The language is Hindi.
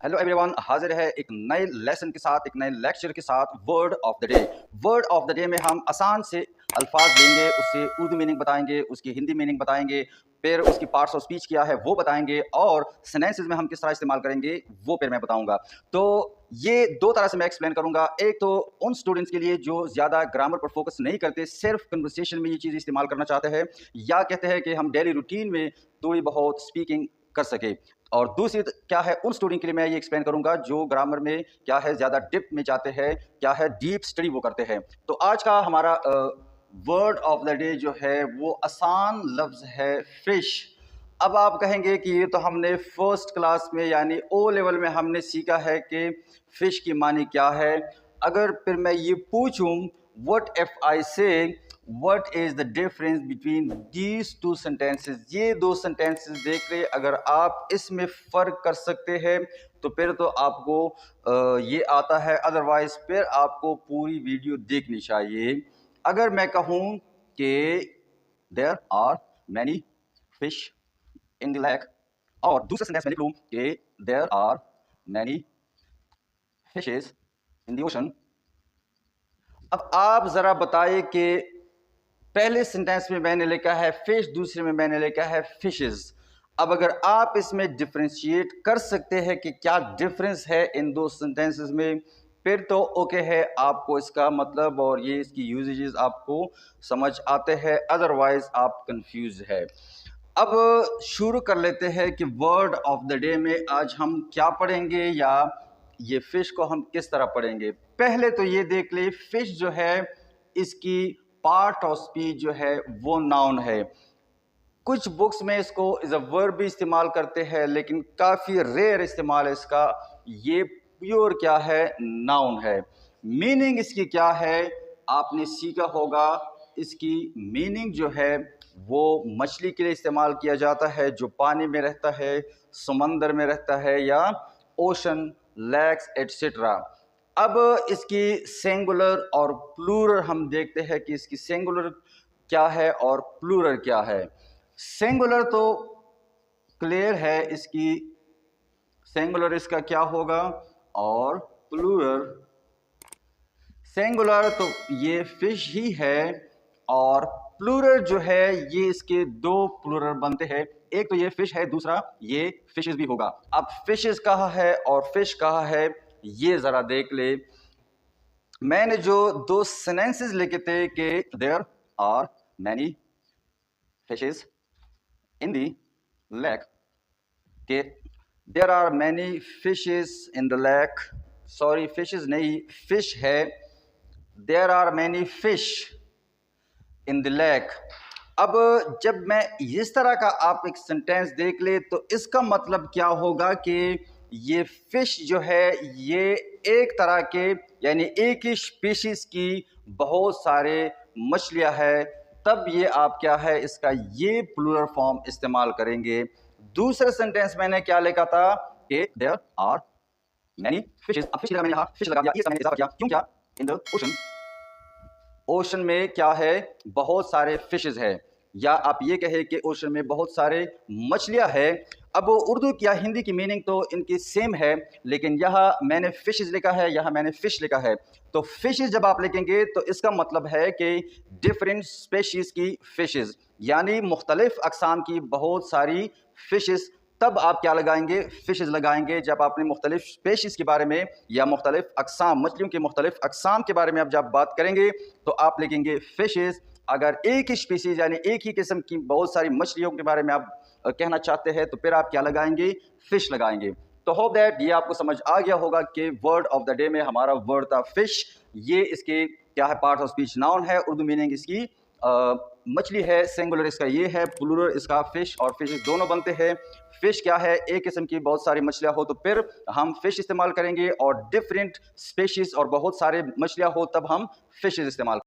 हेलो एवरीवन, हाजिर है एक नए लेसन के साथ, एक नए लेक्चर के साथ। Word of the day. Word of the day में हम आसान से अल्फाज लेंगे, उससे उर्दू मीनिंग बताएंगे, उसकी हिंदी मीनिंग बताएंगे, फिर उसकी पार्ट्स ऑफ स्पीच क्या है वो बताएंगे, और सेंटेंसेस में हम किस तरह इस्तेमाल करेंगे वो फिर मैं बताऊंगा। तो ये दो तरह से मैं एक्सप्लेन करूंगा। एक तो उन स्टूडेंट्स के लिए जो ज़्यादा ग्रामर पर फोकस नहीं करते, सिर्फ कन्वर्सेशन में ये चीज़ इस्तेमाल करना चाहते हैं, या कहते हैं कि हम डेली रूटीन में थोड़ी बहुत स्पीकिंग कर सके। और दूसरी क्या है, उन स्टूडेंट के लिए मैं ये एक्सप्लेन करूंगा जो ग्रामर में क्या है ज़्यादा डिप में जाते हैं, क्या है डीप स्टडी वो करते हैं। तो आज का हमारा वर्ड ऑफ द डे जो है वो आसान लफ्ज़ है फिश। अब आप कहेंगे कि ये तो हमने फर्स्ट क्लास में यानी ओ लेवल में हमने सीखा है कि फ़िश की मानी क्या है। अगर फिर मैं ये पूछूं, व्हाट इफ़ आई से what is the difference between these two sentences, ये दो सेंटेंसेस देख ले, अगर आप इसमें फ़र्क कर सकते हैं तो फिर तो आपको ये आता है, अदरवाइज फिर आपको पूरी वीडियो देखनी चाहिए। अगर मैं कहूँ कि there are many fish in the lake, और दूसरा सेंटेंस में लिख लूँ कि there are many fishes in the ocean. अब आप ज़रा बताइए कि पहले सेंटेंस में मैंने लिखा है फिश, दूसरे में मैंने लिखा है फिशेस। अब अगर आप इसमें डिफ्रेंशिएट कर सकते हैं कि क्या डिफरेंस है इन दो सेंटेंसेस में, फिर तो ओके है, आपको इसका मतलब और ये इसकी यूजेजेस आपको समझ आते हैं, अदरवाइज आप कंफ्यूज है। अब शुरू कर लेते हैं कि वर्ड ऑफ द डे में आज हम क्या पढ़ेंगे, या ये फिश को हम किस तरह पढ़ेंगे। पहले तो ये देख ले, फिश जो है इसकी पार्ट ऑफ स्पीच जो है वो नाउन है। कुछ बुक्स में इसको एज अ वर्ब भी इस्तेमाल करते हैं, लेकिन काफ़ी रेयर इस्तेमाल है इसका। ये प्योर क्या है, नाउन है। मीनिंग इसकी क्या है आपने सीखा होगा। इसकी मीनिंग जो है वो मछली के लिए इस्तेमाल किया जाता है जो पानी में रहता है, समंदर में रहता है, या ओशन, लेक्स एट्सेट्रा। अब इसकी सिंगुलर और प्लूरल हम देखते हैं कि इसकी सिंगुलर क्या है और प्लूरल क्या है। सिंगुलर तो क्लियर है, इसकी सिंगुलर इसका क्या होगा, और प्लूरल, सिंगुलर तो ये फिश ही है, और प्लूरल जो है ये इसके दो प्लूरल बनते हैं। एक तो ये फिश है, दूसरा ये फिशेस भी होगा। अब फिशेस कहाँ है और फिश कहाँ है ये ज़रा देख ले। मैंने जो दो सेंटेंसेस लिखे थे कि there are many fishes in the lake, के there are many fishes in the lake, sorry fishes नहीं, फिश है, there are many fish in the lake. अब जब मैं इस तरह का आप एक सेंटेंस देख ले तो इसका मतलब क्या होगा कि ये फिश जो है ये एक तरह के यानी एक ही स्पीशीज की बहुत सारे मछलियां है, तब ये आप क्या है इसका ये प्लूरल फॉर्म इस्तेमाल करेंगे। दूसरे सेंटेंस मैंने क्या लिखा था कि देयर आर मैनी फिशेस। अब फिश मैंने फिश लगा दिया, ये मैंने इजाफा किया, क्यों क्या, इन द ओशन, ओशन में क्या है बहुत सारे फिशेस है, या आप ये कहे कि ओशन में बहुत सारे मछलियां है। अब उर्दू या हिंदी की मीनिंग तो इनकी सेम है, लेकिन यहाँ मैंने फिशेस लिखा है, यहाँ मैंने फिश लिखा है। तो फिशेस जब आप लिखेंगे तो इसका मतलब है कि डिफरेंट स्पेशीज की फिशेस, यानी मुख्तलिफ अकसाम की बहुत सारी फिशेस। तब आप क्या लगाएंगे, फिशेस लगाएंगे। जब आपने मुख्तलिफ स्पेशीज़ के बारे में या मुख्तलिफ अकसाम, मछलियों के मुख्तलिफ अकसाम के बारे में आप जब बात करेंगे तो आप लिखेंगे फिशेस। अगर एक ही स्पीसीज यानी एक ही किस्म की बहुत सारी मछलियों के बारे में आप कहना चाहते हैं तो फिर आप क्या लगाएंगे, फिश लगाएंगे। तो होप दैट ये आपको समझ आ गया होगा कि वर्ड ऑफ द डे में हमारा वर्ड था फिश। ये इसके क्या है, पार्ट ऑफ स्पीच नाउन है, उर्दू मीनिंग इसकी मछली है, सिंगुलर इसका ये है, प्लूरल इसका फिश और फिश दोनों बनते हैं। फिश क्या है, एक किस्म की बहुत सारी मछलियां हो तो फिर हम फिश इस्तेमाल करेंगे, और डिफरेंट स्पेशीज और बहुत सारे मछलियां हो तब हम फिशेज इस्तेमाल